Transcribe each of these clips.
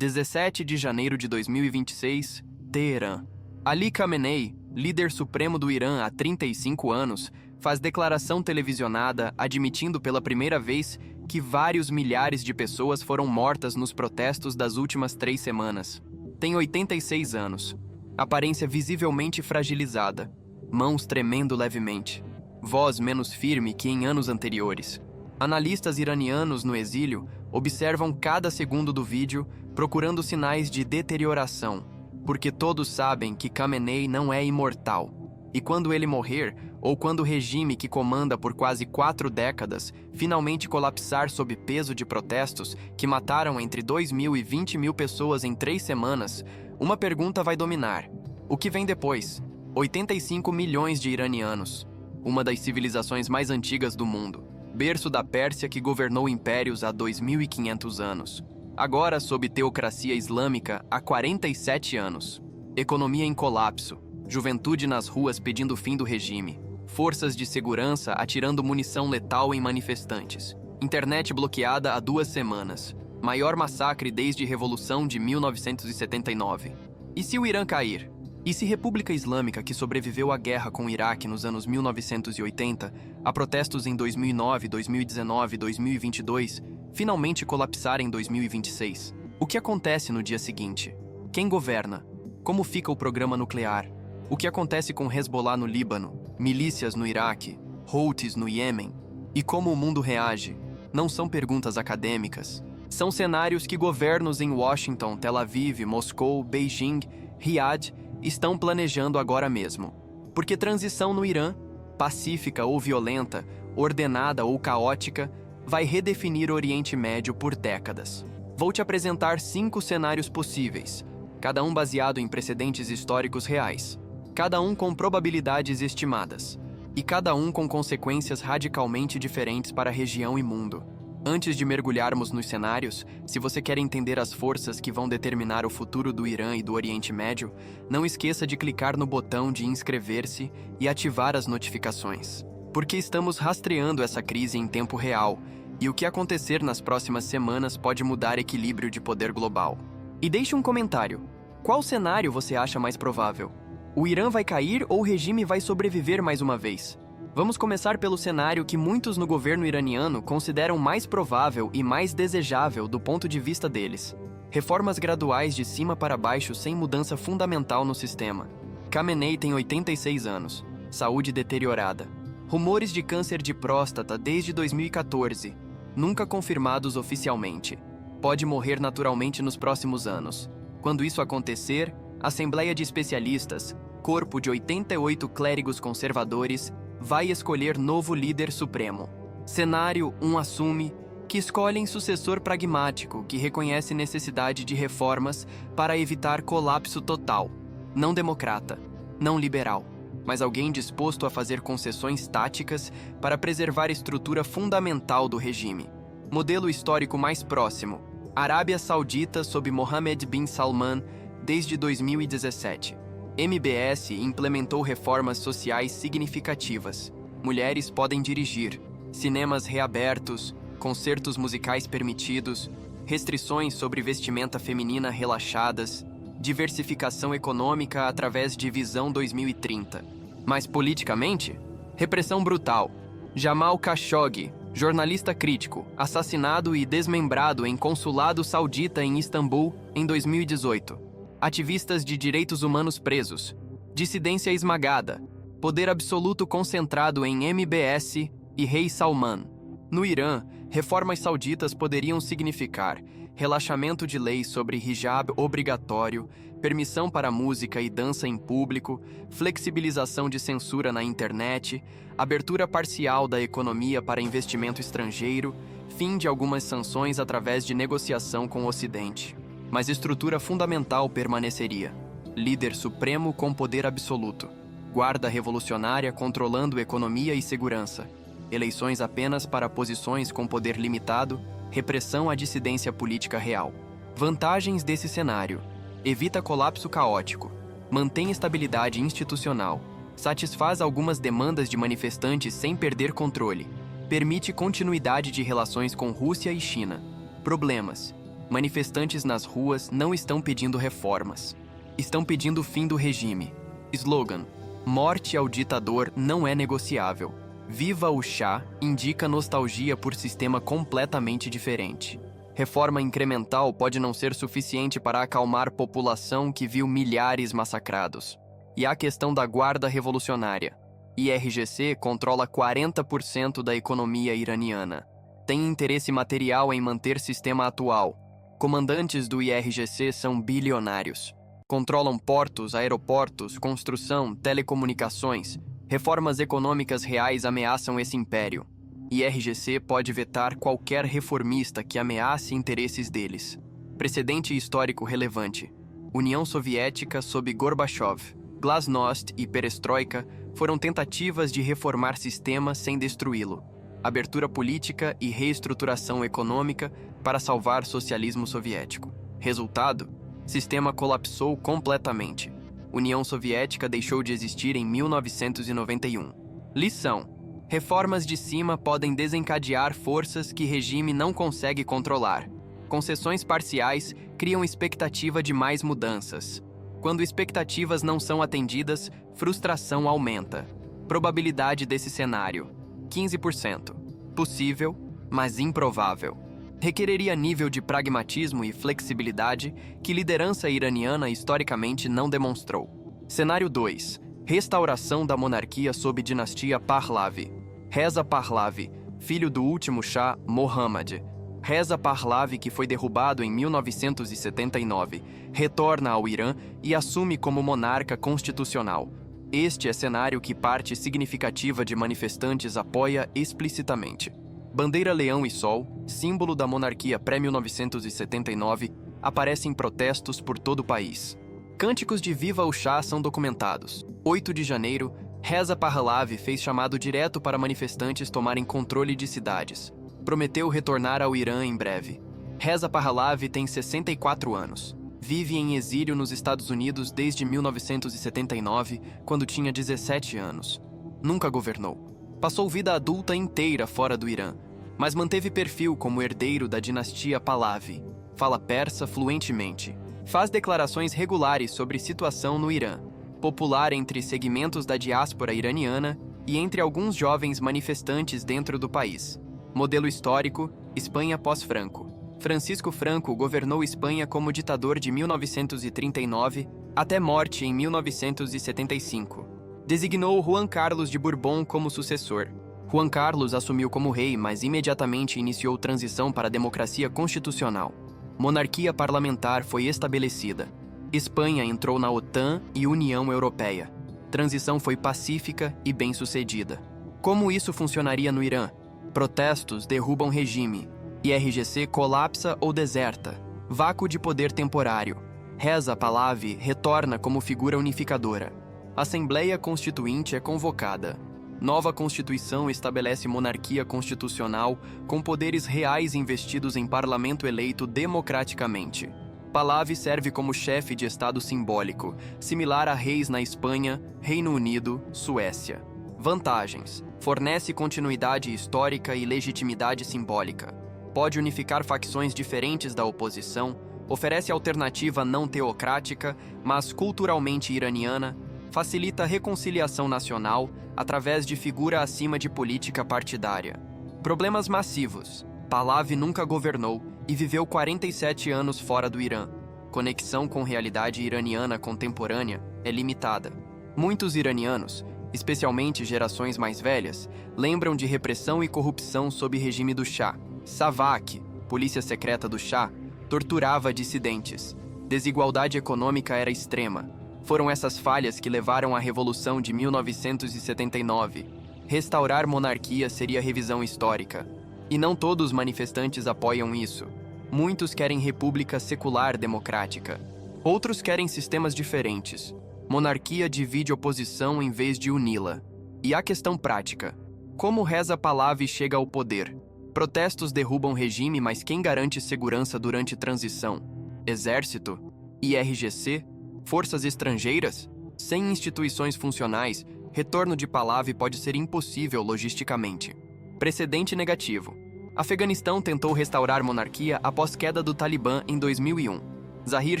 17 de janeiro de 2026, Teherã. Ali Khamenei, líder supremo do Irã há 35 anos, faz declaração televisionada admitindo pela primeira vez que vários milhares de pessoas foram mortas nos protestos das últimas 3 semanas. Tem 86 anos, aparência visivelmente fragilizada, mãos tremendo levemente, voz menos firme que em anos anteriores. Analistas iranianos no exílio observam cada segundo do vídeo procurando sinais de deterioração, porque todos sabem que Khamenei não é imortal. E quando ele morrer, ou quando o regime que comanda por quase 4 décadas finalmente colapsar sob peso de protestos que mataram entre 2.000 e 20.000 pessoas em 3 semanas, uma pergunta vai dominar. O que vem depois? 85 milhões de iranianos, uma das civilizações mais antigas do mundo, berço da Pérsia que governou impérios há 2.500 anos. Agora sob teocracia islâmica há 47 anos. Economia em colapso, juventude nas ruas pedindo fim do regime, forças de segurança atirando munição letal em manifestantes, internet bloqueada há 2 semanas, maior massacre desde a Revolução de 1979. E se o Irã cair? E se República Islâmica, que sobreviveu à guerra com o Iraque nos anos 1980, a protestos em 2009, 2019 e 2022, finalmente colapsar em 2026? O que acontece no dia seguinte? Quem governa? Como fica o programa nuclear? O que acontece com Hezbollah no Líbano, milícias no Iraque, Houthis no Iêmen? E como o mundo reage? Não são perguntas acadêmicas. São cenários que governos em Washington, Tel Aviv, Moscou, Beijing, Riad estão planejando agora mesmo. Porque transição no Irã, pacífica ou violenta, ordenada ou caótica, vai redefinir o Oriente Médio por décadas. Vou te apresentar 5 cenários possíveis, cada um baseado em precedentes históricos reais, cada um com probabilidades estimadas, e cada um com consequências radicalmente diferentes para a região e mundo. Antes de mergulharmos nos cenários, se você quer entender as forças que vão determinar o futuro do Irã e do Oriente Médio, não esqueça de clicar no botão de inscrever-se e ativar as notificações. Porque estamos rastreando essa crise em tempo real, e o que acontecer nas próximas semanas pode mudar o equilíbrio de poder global. E deixe um comentário. Qual cenário você acha mais provável? O Irã vai cair ou o regime vai sobreviver mais uma vez? Vamos começar pelo cenário que muitos no governo iraniano consideram mais provável e mais desejável do ponto de vista deles. Reformas graduais de cima para baixo sem mudança fundamental no sistema. Khamenei tem 86 anos. Saúde deteriorada. Rumores de câncer de próstata desde 2014, nunca confirmados oficialmente. Pode morrer naturalmente nos próximos anos. Quando isso acontecer, Assembleia de Especialistas, corpo de 88 clérigos conservadores, vai escolher novo líder supremo. Cenário 1 assume que escolhem sucessor pragmático que reconhece necessidade de reformas para evitar colapso total. Não democrata, não liberal, mas alguém disposto a fazer concessões táticas para preservar a estrutura fundamental do regime. Modelo histórico mais próximo: Arábia Saudita sob Mohammed bin Salman desde 2017. MBS implementou reformas sociais significativas. Mulheres podem dirigir, cinemas reabertos, concertos musicais permitidos, restrições sobre vestimenta feminina relaxadas, diversificação econômica através de Visão 2030. Mas politicamente, repressão brutal. Jamal Khashoggi, jornalista crítico, assassinado e desmembrado em consulado saudita em Istambul em 2018. Ativistas de direitos humanos presos, dissidência esmagada, poder absoluto concentrado em MBS e Rei Salman. No Irã, reformas sauditas poderiam significar relaxamento de leis sobre hijab obrigatório, permissão para música e dança em público, flexibilização de censura na internet, abertura parcial da economia para investimento estrangeiro, fim de algumas sanções através de negociação com o Ocidente. Mas estrutura fundamental permaneceria. Líder supremo com poder absoluto. Guarda revolucionária controlando economia e segurança. Eleições apenas para posições com poder limitado. Repressão à dissidência política real. Vantagens desse cenário: evita colapso caótico. Mantém estabilidade institucional. Satisfaz algumas demandas de manifestantes sem perder controle. Permite continuidade de relações com Rússia e China. Problemas: Manifestantes nas ruas não estão pedindo reformas. Estão pedindo o fim do regime. Slogan: morte ao ditador não é negociável. Viva o Shah indica nostalgia por sistema completamente diferente. Reforma incremental pode não ser suficiente para acalmar população que viu milhares massacrados. E a questão da Guarda Revolucionária. IRGC controla 40% da economia iraniana. Tem interesse material em manter sistema atual. Comandantes do IRGC são bilionários. Controlam portos, aeroportos, construção, telecomunicações. Reformas econômicas reais ameaçam esse império. IRGC pode vetar qualquer reformista que ameace interesses deles. Precedente histórico relevante. União Soviética sob Gorbachev, Glasnost e Perestroika foram tentativas de reformar sistema sem destruí-lo. Abertura política e reestruturação econômica para salvar socialismo soviético. Resultado: sistema colapsou completamente. União Soviética deixou de existir em 1991. Lição: reformas de cima podem desencadear forças que regime não consegue controlar. Concessões parciais criam expectativa de mais mudanças. Quando expectativas não são atendidas, frustração aumenta. Probabilidade desse cenário: 15%. Possível, mas improvável. Requereria nível de pragmatismo e flexibilidade que liderança iraniana historicamente não demonstrou. Cenário 2. Restauração da monarquia sob dinastia Pahlavi. Reza Pahlavi, filho do último Shah, Mohammad. Reza Pahlavi, que foi derrubado em 1979, retorna ao Irã e assume como monarca constitucional. Este é cenário que parte significativa de manifestantes apoia explicitamente. Bandeira Leão e Sol, símbolo da monarquia pré-1979, aparece em protestos por todo o país. Cânticos de Viva o Shah são documentados. 8 de janeiro, Reza Pahlavi fez chamado direto para manifestantes tomarem controle de cidades. Prometeu retornar ao Irã em breve. Reza Pahlavi tem 64 anos. Vive em exílio nos Estados Unidos desde 1979, quando tinha 17 anos. Nunca governou. Passou vida adulta inteira fora do Irã, mas manteve perfil como herdeiro da dinastia Pahlavi. Fala persa fluentemente. Faz declarações regulares sobre situação no Irã, popular entre segmentos da diáspora iraniana e entre alguns jovens manifestantes dentro do país. Modelo histórico: Espanha pós-Franco. Francisco Franco governou Espanha como ditador de 1939 até morte em 1975. Designou Juan Carlos de Bourbon como sucessor. Juan Carlos assumiu como rei, mas imediatamente iniciou transição para a democracia constitucional. Monarquia parlamentar foi estabelecida. Espanha entrou na OTAN e União Europeia. Transição foi pacífica e bem-sucedida. Como isso funcionaria no Irã? Protestos derrubam regime. IRGC colapsa ou deserta. Vácuo de poder temporário. Reza Pahlavi retorna como figura unificadora. Assembleia Constituinte é convocada. Nova Constituição estabelece monarquia constitucional com poderes reais investidos em parlamento eleito democraticamente. Pahlavi serve como chefe de Estado simbólico, similar a reis na Espanha, Reino Unido, Suécia. Vantagens: fornece continuidade histórica e legitimidade simbólica. Pode unificar facções diferentes da oposição, oferece alternativa não teocrática, mas culturalmente iraniana, facilita a reconciliação nacional através de figura acima de política partidária. Problemas massivos: Pahlavi nunca governou e viveu 47 anos fora do Irã. Conexão com realidade iraniana contemporânea é limitada. Muitos iranianos, especialmente gerações mais velhas, lembram de repressão e corrupção sob regime do Shah. Savak, polícia secreta do Shah, torturava dissidentes. Desigualdade econômica era extrema. Foram essas falhas que levaram à Revolução de 1979. Restaurar monarquia seria revisão histórica. E não todos os manifestantes apoiam isso. Muitos querem república secular democrática. Outros querem sistemas diferentes. Monarquia divide oposição em vez de uni-la. E a questão prática: como Reza Pahlavi chega ao poder? Protestos derrubam regime, mas quem garante segurança durante transição? Exército? IRGC? Forças estrangeiras? Sem instituições funcionais, retorno de Pahlavi pode ser impossível logisticamente. Precedente negativo: Afeganistão tentou restaurar monarquia após queda do Talibã em 2001. Zahir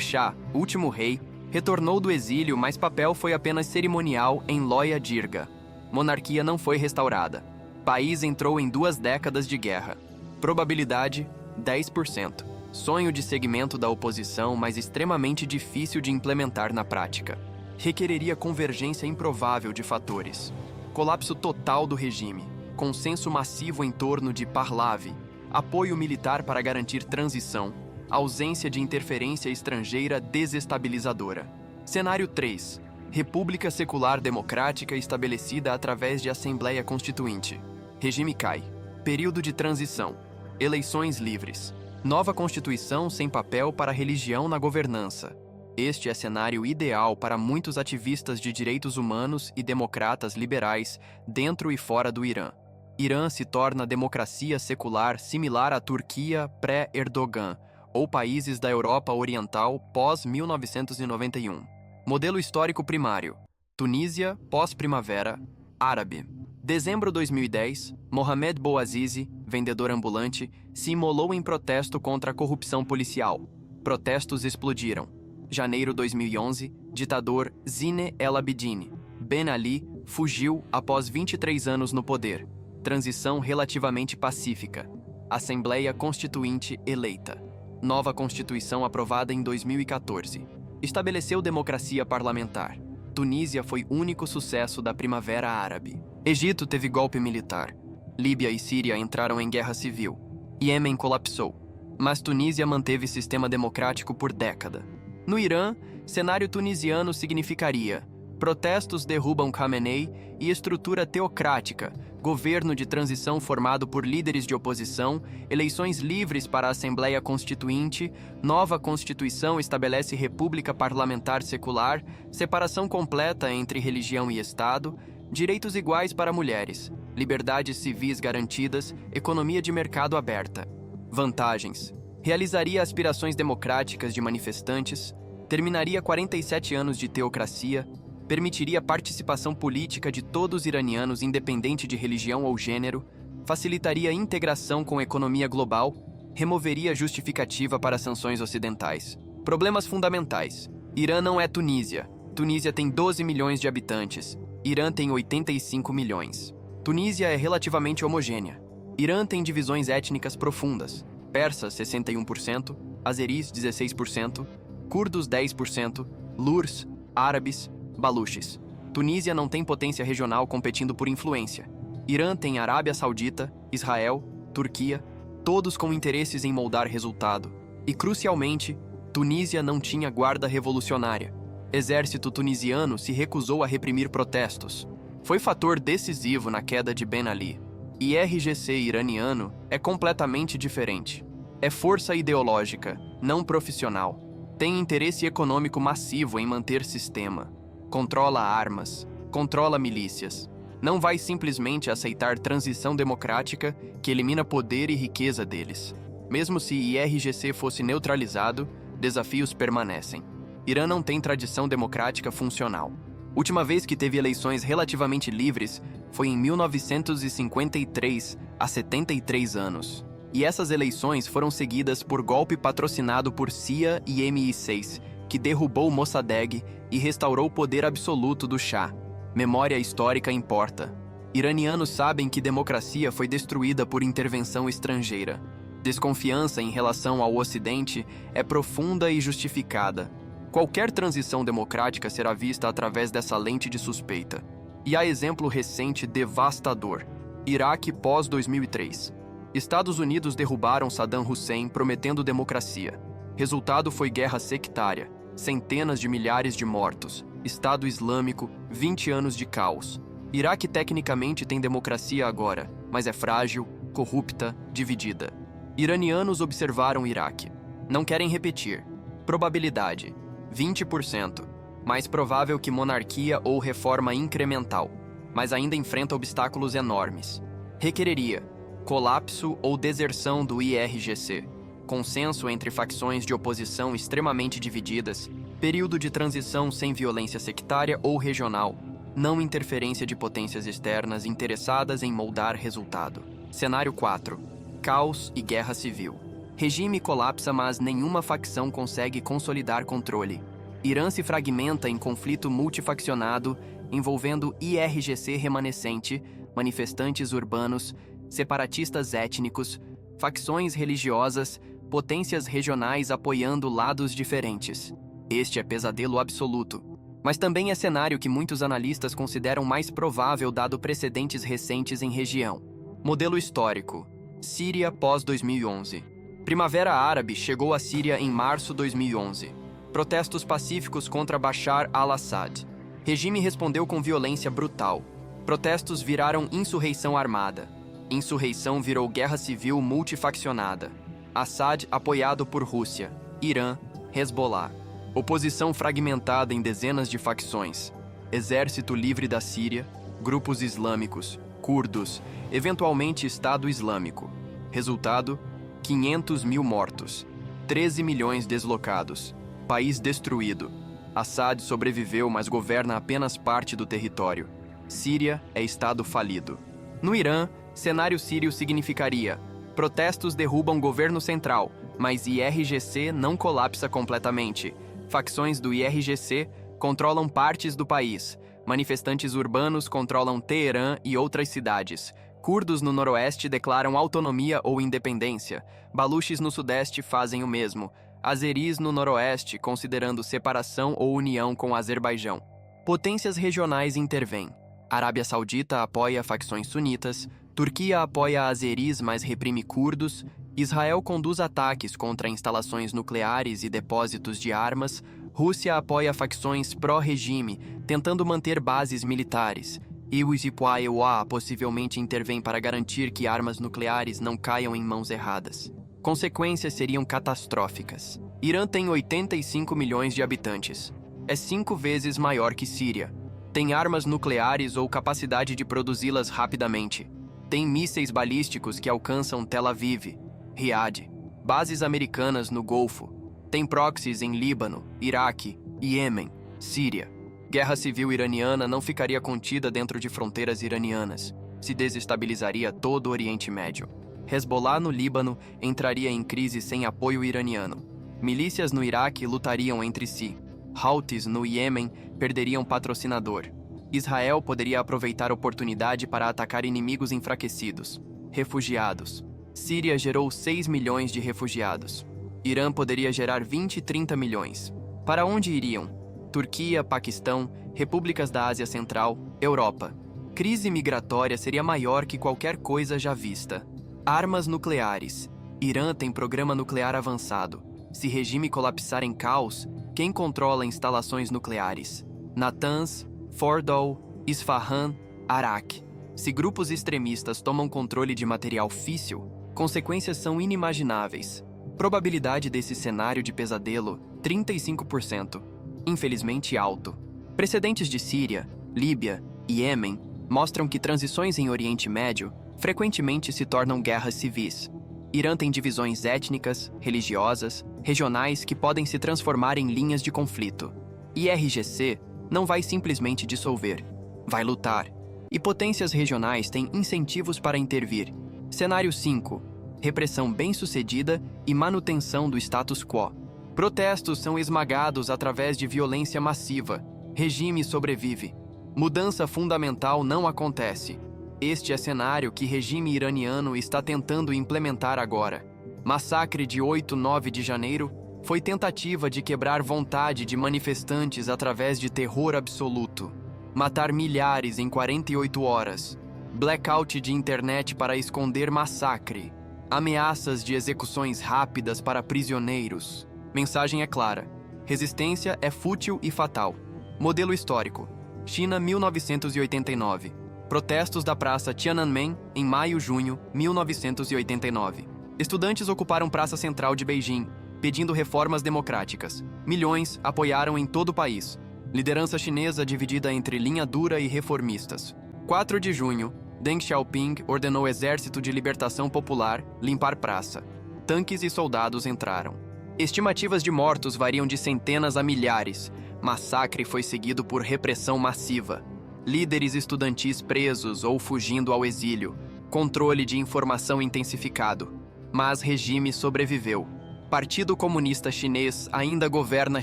Shah, último rei, retornou do exílio, mas papel foi apenas cerimonial em Loya Jirga. Monarquia não foi restaurada. País entrou em 2 décadas de guerra. Probabilidade: 10%. Sonho de segmento da oposição, mas extremamente difícil de implementar na prática. Requereria convergência improvável de fatores. Colapso total do regime. Consenso massivo em torno de Pahlavi. Apoio militar para garantir transição. Ausência de interferência estrangeira desestabilizadora. Cenário 3. República secular democrática estabelecida através de Assembleia Constituinte. Regime cai. Período de transição. Eleições livres. Nova Constituição sem papel para religião na governança. Este é cenário ideal para muitos ativistas de direitos humanos e democratas liberais dentro e fora do Irã. Irã se torna democracia secular similar à Turquia pré-Erdogan ou países da Europa Oriental pós-1991. Modelo histórico primário: Tunísia pós-primavera árabe. Dezembro 2010, Mohamed Bouazizi, vendedor ambulante, se imolou em protesto contra a corrupção policial. Protestos explodiram. Janeiro 2011, ditador Zine El Abidine Ben Ali fugiu após 23 anos no poder. Transição relativamente pacífica. Assembleia Constituinte eleita. Nova Constituição aprovada em 2014. Estabeleceu democracia parlamentar. Tunísia foi único sucesso da Primavera Árabe. Egito teve golpe militar. Líbia e Síria entraram em guerra civil. Iêmen colapsou. Mas Tunísia manteve sistema democrático por década. No Irã, cenário tunisiano significaria: protestos derrubam Khamenei e estrutura teocrática, governo de transição formado por líderes de oposição, eleições livres para a Assembleia Constituinte, nova Constituição estabelece república parlamentar secular, separação completa entre religião e Estado, direitos iguais para mulheres, liberdades civis garantidas, economia de mercado aberta. Vantagens: realizaria aspirações democráticas de manifestantes, terminaria 47 anos de teocracia, permitiria participação política de todos os iranianos independente de religião ou gênero, facilitaria a integração com a economia global, removeria justificativa para sanções ocidentais. Problemas fundamentais: Irã não é Tunísia. Tunísia tem 12 milhões de habitantes. Irã tem 85 milhões. Tunísia é relativamente homogênea. Irã tem divisões étnicas profundas. Persas, 61%, azeris, 16%, curdos, 10%, lurs, árabes, baluches. Tunísia não tem potência regional competindo por influência. Irã tem Arábia Saudita, Israel, Turquia, todos com interesses em moldar resultado. E, crucialmente, Tunísia não tinha guarda revolucionária. Exército tunisiano se recusou a reprimir protestos. Foi fator decisivo na queda de Ben Ali. IRGC iraniano é completamente diferente. É força ideológica, não profissional. Tem interesse econômico massivo em manter sistema. Controla armas, controla milícias. Não vai simplesmente aceitar transição democrática que elimina poder e riqueza deles. Mesmo se IRGC fosse neutralizado, desafios permanecem. Irã não tem tradição democrática funcional. Última vez que teve eleições relativamente livres foi em 1953, há 73 anos. E essas eleições foram seguidas por golpe patrocinado por CIA e MI6, que derrubou Mossadegh e restaurou o poder absoluto do Shah. Memória histórica importa. Iranianos sabem que democracia foi destruída por intervenção estrangeira. Desconfiança em relação ao Ocidente é profunda e justificada. Qualquer transição democrática será vista através dessa lente de suspeita. E há exemplo recente devastador: Iraque pós-2003. Estados Unidos derrubaram Saddam Hussein prometendo democracia. Resultado foi guerra sectária, centenas de milhares de mortos, Estado Islâmico, 20 anos de caos. Iraque tecnicamente tem democracia agora, mas é frágil, corrupta, dividida. Iranianos observaram Iraque. Não querem repetir. Probabilidade: 20%. Mais provável que monarquia ou reforma incremental, mas ainda enfrenta obstáculos enormes. Requereria colapso ou deserção do IRGC, consenso entre facções de oposição extremamente divididas, período de transição sem violência sectária ou regional, não interferência de potências externas interessadas em moldar resultado. Cenário 4. Caos e guerra civil. Regime colapsa, mas nenhuma facção consegue consolidar controle. Irã se fragmenta em conflito multifaccionado, envolvendo IRGC remanescente, manifestantes urbanos, separatistas étnicos, facções religiosas, potências regionais apoiando lados diferentes. Este é pesadelo absoluto. Mas também é cenário que muitos analistas consideram mais provável dado precedentes recentes em região. Modelo histórico. Síria pós-2011. Primavera Árabe chegou à Síria em março de 2011. Protestos pacíficos contra Bashar al-Assad. Regime respondeu com violência brutal. Protestos viraram insurreição armada. Insurreição virou guerra civil multifaccionada. Assad apoiado por Rússia, Irã, Hezbollah. Oposição fragmentada em dezenas de facções. Exército Livre da Síria, grupos islâmicos, curdos, eventualmente Estado Islâmico. Resultado: 500 mil mortos, 13 milhões deslocados, país destruído. Assad sobreviveu, mas governa apenas parte do território. Síria é Estado falido. No Irã, cenário sírio significaria: protestos derrubam governo central, mas IRGC não colapsa completamente. Facções do IRGC controlam partes do país. Manifestantes urbanos controlam Teherã e outras cidades. Curdos no noroeste declaram autonomia ou independência. Baluches no sudeste fazem o mesmo. Azeris no noroeste, considerando separação ou união com o Azerbaijão. Potências regionais intervêm. Arábia Saudita apoia facções sunitas. Turquia apoia azeris, mas reprime curdos. Israel conduz ataques contra instalações nucleares e depósitos de armas. Rússia apoia facções pró-regime, tentando manter bases militares. E o ISIPUA possivelmente intervém para garantir que armas nucleares não caiam em mãos erradas. Consequências seriam catastróficas. Irã tem 85 milhões de habitantes. É 5 vezes maior que Síria. Tem armas nucleares ou capacidade de produzi-las rapidamente. Tem mísseis balísticos que alcançam Tel Aviv, Riad, bases americanas no Golfo. Tem proxies em Líbano, Iraque, Iêmen, Síria. Guerra civil iraniana não ficaria contida dentro de fronteiras iranianas. Se desestabilizaria todo o Oriente Médio. Hezbollah no Líbano entraria em crise sem apoio iraniano. Milícias no Iraque lutariam entre si. Houthis no Iêmen perderiam patrocinador. Israel poderia aproveitar a oportunidade para atacar inimigos enfraquecidos. Refugiados. Síria gerou 6 milhões de refugiados. Irã poderia gerar 20 e 30 milhões. Para onde iriam? Turquia, Paquistão, repúblicas da Ásia Central, Europa. Crise migratória seria maior que qualquer coisa já vista. Armas nucleares. Irã tem programa nuclear avançado. Se regime colapsar em caos, quem controla instalações nucleares? Natanz, Fordow, Isfahan, Arak. Se grupos extremistas tomam controle de material físsil, consequências são inimagináveis. Probabilidade desse cenário de pesadelo, 35%. Infelizmente alto. Precedentes de Síria, Líbia e Iêmen mostram que transições em Oriente Médio frequentemente se tornam guerras civis. Irã tem divisões étnicas, religiosas, regionais que podem se transformar em linhas de conflito. IRGC não vai simplesmente dissolver, vai lutar. E potências regionais têm incentivos para intervir. Cenário 5. Repressão bem-sucedida e manutenção do status quo. Protestos são esmagados através de violência massiva. Regime sobrevive. Mudança fundamental não acontece. Este é cenário que regime iraniano está tentando implementar agora. Massacre de 8-9 de janeiro foi tentativa de quebrar vontade de manifestantes através de terror absoluto. Matar milhares em 48 horas. Blackout de internet para esconder massacre. Ameaças de execuções rápidas para prisioneiros. Mensagem é clara. Resistência é fútil e fatal. Modelo histórico. China 1989. Protestos da Praça Tiananmen em maio-junho 1989. Estudantes ocuparam Praça Central de Beijing, pedindo reformas democráticas. Milhões apoiaram em todo o país. Liderança chinesa dividida entre linha dura e reformistas. 4 de junho, Deng Xiaoping ordenou o Exército de Libertação Popular limpar praça. Tanques e soldados entraram. Estimativas de mortos variam de centenas a milhares. Massacre foi seguido por repressão massiva. Líderes estudantis presos ou fugindo ao exílio. Controle de informação intensificado. Mas regime sobreviveu. Partido Comunista Chinês ainda governa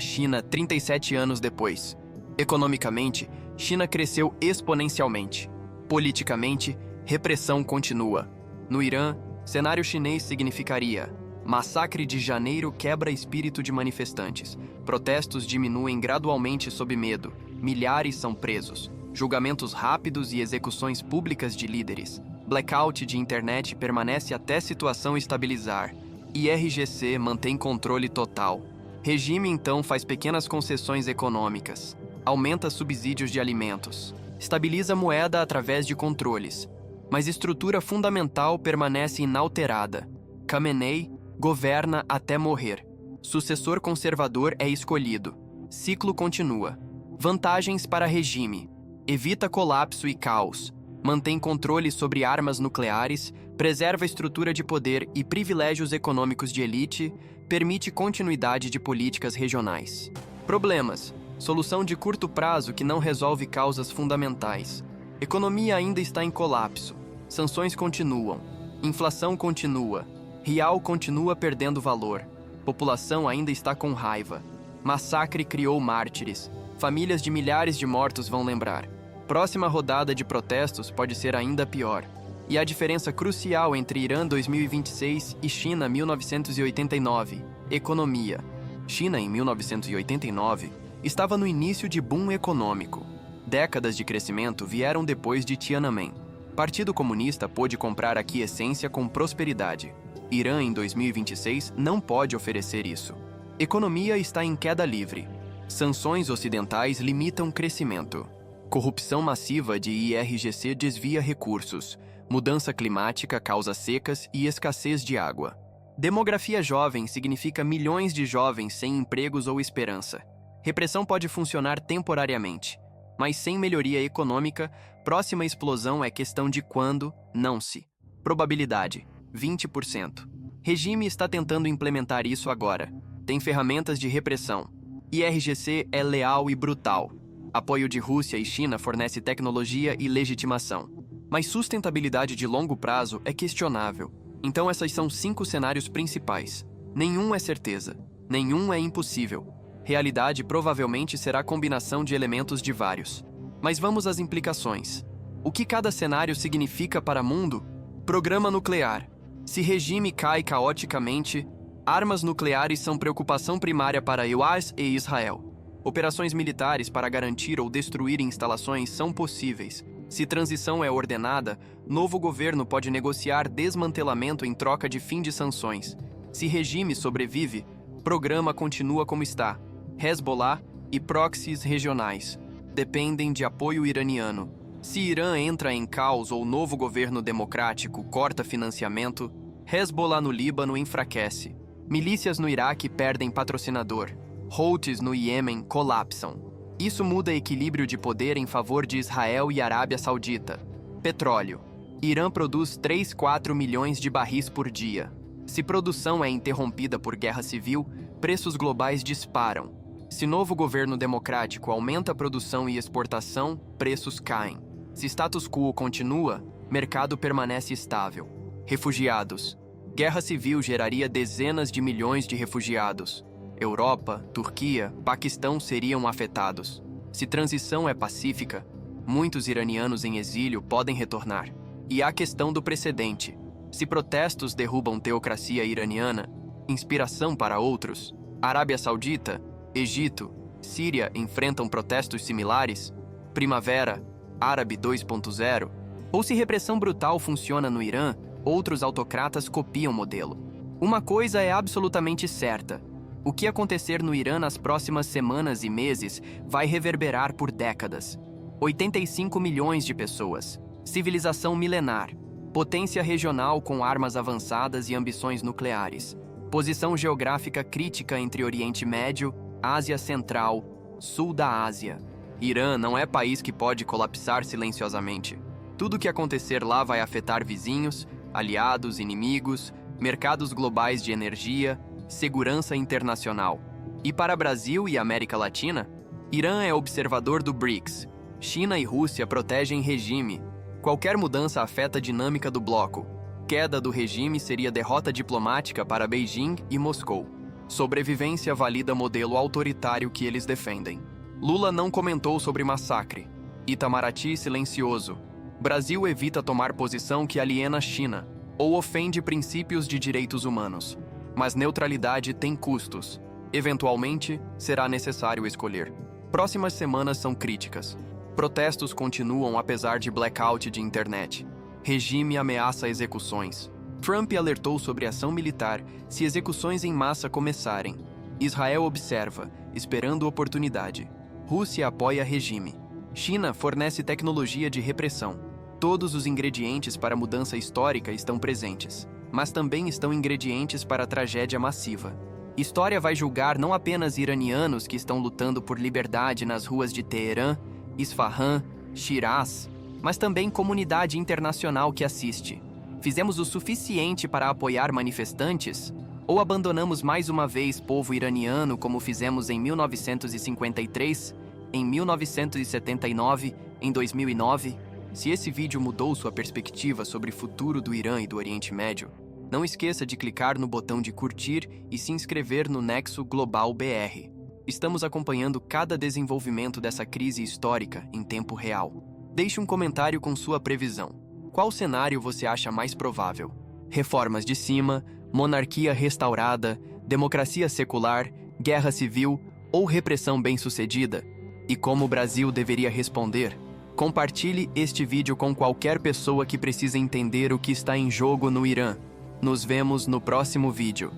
China 37 anos depois. Economicamente, China cresceu exponencialmente. Politicamente, repressão continua. No Irã, cenário chinês significaria: massacre de janeiro quebra espírito de manifestantes. Protestos diminuem gradualmente sob medo. Milhares são presos. Julgamentos rápidos e execuções públicas de líderes. Blackout de internet permanece até situação estabilizar. IRGC mantém controle total. Regime então faz pequenas concessões econômicas. Aumenta subsídios de alimentos. Estabiliza a moeda através de controles. Mas estrutura fundamental permanece inalterada. Khamenei governa até morrer. Sucessor conservador é escolhido. Ciclo continua. Vantagens para regime. Evita colapso e caos. Mantém controle sobre armas nucleares, preserva a estrutura de poder e privilégios econômicos de elite, permite continuidade de políticas regionais. Problemas. Solução de curto prazo que não resolve causas fundamentais. Economia ainda está em colapso. Sanções continuam. Inflação continua. Real continua perdendo valor. População ainda está com raiva. Massacre criou mártires. Famílias de milhares de mortos vão lembrar. Próxima rodada de protestos pode ser ainda pior. E a diferença crucial entre Irã 2026 e China 1989. Economia. China, em 1989, estava no início de boom econômico. Décadas de crescimento vieram depois de Tiananmen. Partido Comunista pôde comprar a quiescência com prosperidade. Irã, em 2026, não pode oferecer isso. Economia está em queda livre. Sanções ocidentais limitam crescimento. Corrupção massiva de IRGC desvia recursos. Mudança climática causa secas e escassez de água. Demografia jovem significa milhões de jovens sem empregos ou esperança. Repressão pode funcionar temporariamente, mas sem melhoria econômica, próxima explosão é questão de quando, não se. Probabilidade: 20%. Regime está tentando implementar isso agora. Tem ferramentas de repressão. IRGC é leal e brutal. Apoio de Rússia e China fornece tecnologia e legitimação. Mas sustentabilidade de longo prazo é questionável. Então essas são 5 cenários principais. Nenhum é certeza. Nenhum é impossível. Realidade provavelmente será combinação de elementos de vários. Mas vamos às implicações. O que cada cenário significa para o mundo? Programa nuclear. Se regime cai caoticamente, armas nucleares são preocupação primária para US e Israel. Operações militares para garantir ou destruir instalações são possíveis. Se transição é ordenada, novo governo pode negociar desmantelamento em troca de fim de sanções. Se regime sobrevive, programa continua como está. Hezbollah e proxies regionais dependem de apoio iraniano. Se Irã entra em caos ou novo governo democrático corta financiamento, Hezbollah no Líbano enfraquece. Milícias no Iraque perdem patrocinador. Houthis no Iêmen colapsam. Isso muda equilíbrio de poder em favor de Israel e Arábia Saudita. Petróleo. Irã produz 3-4 milhões de barris por dia. Se produção é interrompida por guerra civil, preços globais disparam. Se novo governo democrático aumenta a produção e exportação, preços caem. Se status quo continua, mercado permanece estável. Refugiados. Guerra civil geraria dezenas de milhões de refugiados. Europa, Turquia, Paquistão seriam afetados. Se transição é pacífica, muitos iranianos em exílio podem retornar. E há a questão do precedente. Se protestos derrubam teocracia iraniana, inspiração para outros, Arábia Saudita, Egito, Síria enfrentam protestos similares, Primavera, Árabe 2.0, ou se repressão brutal funciona no Irã, outros autocratas copiam o modelo. Uma coisa é absolutamente certa. O que acontecer no Irã nas próximas semanas e meses vai reverberar por décadas. 85 milhões de pessoas. Civilização milenar. Potência regional com armas avançadas e ambições nucleares. Posição geográfica crítica entre Oriente Médio, Ásia Central, Sul da Ásia. Irã não é país que pode colapsar silenciosamente. Tudo o que acontecer lá vai afetar vizinhos, aliados, inimigos, mercados globais de energia, segurança internacional. E para Brasil e América Latina, Irã é observador do BRICS. China e Rússia protegem regime. Qualquer mudança afeta a dinâmica do bloco. Queda do regime seria derrota diplomática para Beijing e Moscou. Sobrevivência valida modelo autoritário que eles defendem. Lula não comentou sobre massacre. Itamaraty silencioso. Brasil evita tomar posição que aliena a China ou ofende princípios de direitos humanos. Mas neutralidade tem custos. Eventualmente, será necessário escolher. Próximas semanas são críticas. Protestos continuam apesar de blackout de internet. Regime ameaça execuções. Trump alertou sobre ação militar se execuções em massa começarem. Israel observa, esperando oportunidade. Rússia apoia regime. China fornece tecnologia de repressão. Todos os ingredientes para a mudança histórica estão presentes, mas também estão ingredientes para a tragédia massiva. História vai julgar não apenas iranianos que estão lutando por liberdade nas ruas de Teherã, Isfahan, Shiraz, mas também comunidade internacional que assiste. Fizemos o suficiente para apoiar manifestantes? Ou abandonamos mais uma vez povo iraniano como fizemos em 1953, em 1979, em 2009? Se esse vídeo mudou sua perspectiva sobre o futuro do Irã e do Oriente Médio, não esqueça de clicar no botão de curtir e se inscrever no Nexo Global BR. Estamos acompanhando cada desenvolvimento dessa crise histórica em tempo real. Deixe um comentário com sua previsão. Qual cenário você acha mais provável? Reformas de cima, monarquia restaurada, democracia secular, guerra civil ou repressão bem-sucedida? E como o Brasil deveria responder? Compartilhe este vídeo com qualquer pessoa que precisa entender o que está em jogo no Irã. Nos vemos no próximo vídeo.